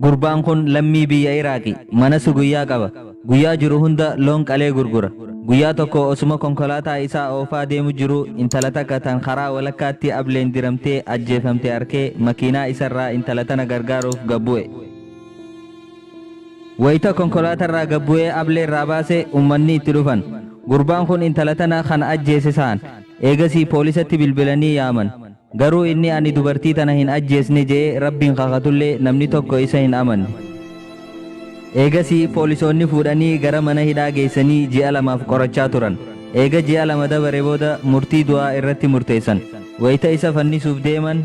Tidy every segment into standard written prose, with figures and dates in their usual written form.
Gurbaan kun lammii biyya Iraaqi manasu guyyaa qaba. Guyyaa jiru hunda loon qalee gurgura. Guyyaa tokko osuma konkolaataa isaa oofaa deemu jiru intala takka tan karaa walakkaatti ableen diramtee ajjeefamte arkee makiinaa isarraa intala tana gargaaruuf gabbu'e. Wayita konkolaatarraa gabbu'ee ablee irraa baase ummanni itti dhufan. Gurbaan kun intala tana kan ajjeese sa'an. Eegasii poolisatti bilbilanii yaaman. Garuu inni ani dubartii tana hin ajjeesne jee rabbiin kakatullee namni tokko isa hin amanne. Eegasii poolisoonni fuudhanii gara mana hidhaa geessanii ji'a lamaaf qorachaa turan. Eega ji'a lama dabare booda murtii du'aa irratti murteessan. Wayita isa fannisuuf deeman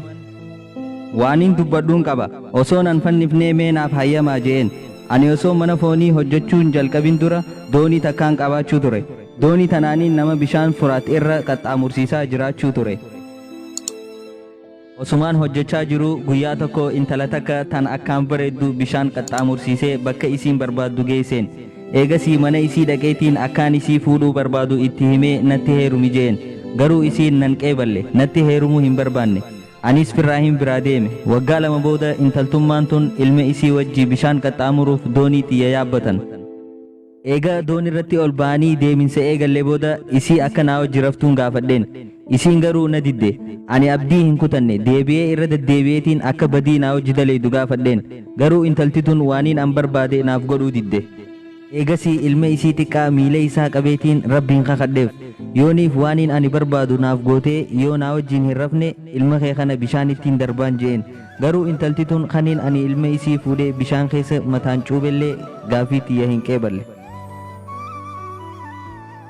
waaniin dubbadhuun qaba. Osoon an fannifnee meenaaf hayyamaa jeen. Ani osoo mana foonii hojjechuun jalqabin dura doonii takkaan qabaachuu ture. Doonii tanaaniin nama bishaan furaat irra qaxxaamursiisaa jiraachuu ture. Osumaan hojjechaa jiru guyyaa tokko intala takka tan akkaan bareeddu bishaan qaxxaamursiisee bakka isiin barbaaddu geesseen. Eegasii mana isii dhaqeetiin akkaan isii fuudhuu barbaadu itti himee natti heerumi jeen. Garuu isiin nan qeeballe natti heerumuu hin barbaanne. Anis firraahin biraa deeme. Waggaa lama booda intaltummaan tun ilma isii wajji bishaan qaxxaamuruuf doonii xiyya yaabbatan. Eega doonirratti ol ba'anii deeminsa eegallee booda isii akka naa wajji raftuun gaafadheen. Isiin garuu na didde. Ani abdii hin kutanne deebi'ee irra deddeebi'eetiin akka badii naa wajji daleedu gaafadheen. Garuu intalti tun waaniin an barbaade naaf godhuu didde. Eegasii ilma isii xiqqaa miila isaa qabeetiin rabbiin kakadheef. Yooniif waaniin ani barbaadu naaf gootee yoo naa wajjiin hin rafne ilma kee kana bishaan ittiin darbaan jeen. Garuu intalti tun kaniin ani ilma isii fuudhee bishaan keessa mataan cuubellee gaafii xiyya hin qeeballe.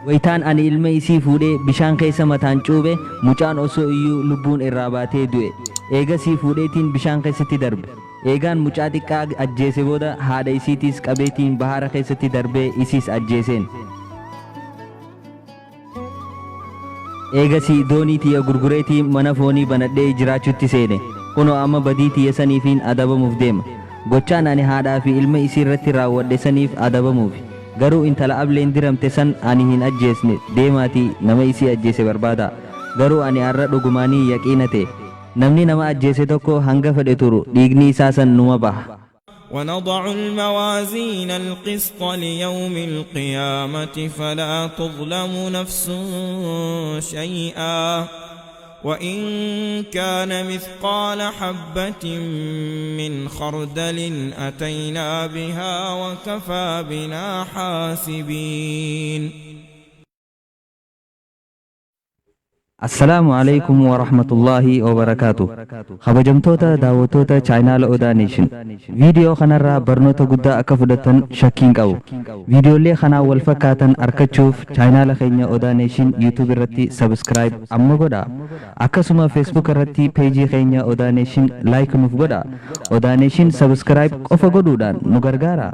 Wayitaan ani ilma isii fuudhee bishaan keessa mataan cuube mucaan osoo iyyuu lubbuun irraa baatee du'e. Eegasii fuudheetiin bishaan keessatti darbe. Eegaan mucaa xiqqaa ajjeese booda haadha isiitiis qabeetiin bahara keessatti darbee isiis ajjeeseen. Eegasii doonii tiyya gurgureetiin mana foonii banadhee jiraachutti seene. Kunoo amma badii tiyya saniifiin adabamuuf deema. Gochaan ani haadhaa fi ilma isii irratti raawwadhe saniif adabamuufi. Garuu intala ableen diramte san ani hin ajjeesne deemaatii nama isii ajjeese barbaada. Garuu ani har'a dhugumaanii yaqiina ta'e namni nama ajjeese tokko hanga fedhe turu dhiigni isaa san numa baha. ونضع الموازين القسط ليوم القيامة فلا تظلم نفس شيئا وإن كان مثقال حبة من خردل أتينا بها وكفى بنا حاسبين. Assalamu alaikum wa rahmatullahi wa barakatuh. Kabajamtoota daawwattoota chaayinaala Odaa Neeshin. Viidiyoo kanarraa barnoota guddaa akka fudhatan shakkiin qabu. Viidiyoolee kanaa wal fakkaatan argachuuf chaayinaala keenya Odaa Neeshin YouTube irratti subscribe amma godha. Akkasuma Facebook irratti peejii keenya Odaa Neeshin like nuuf godha. Odaa Neeshin subscribe qofa godhuudhaan nu gargaara.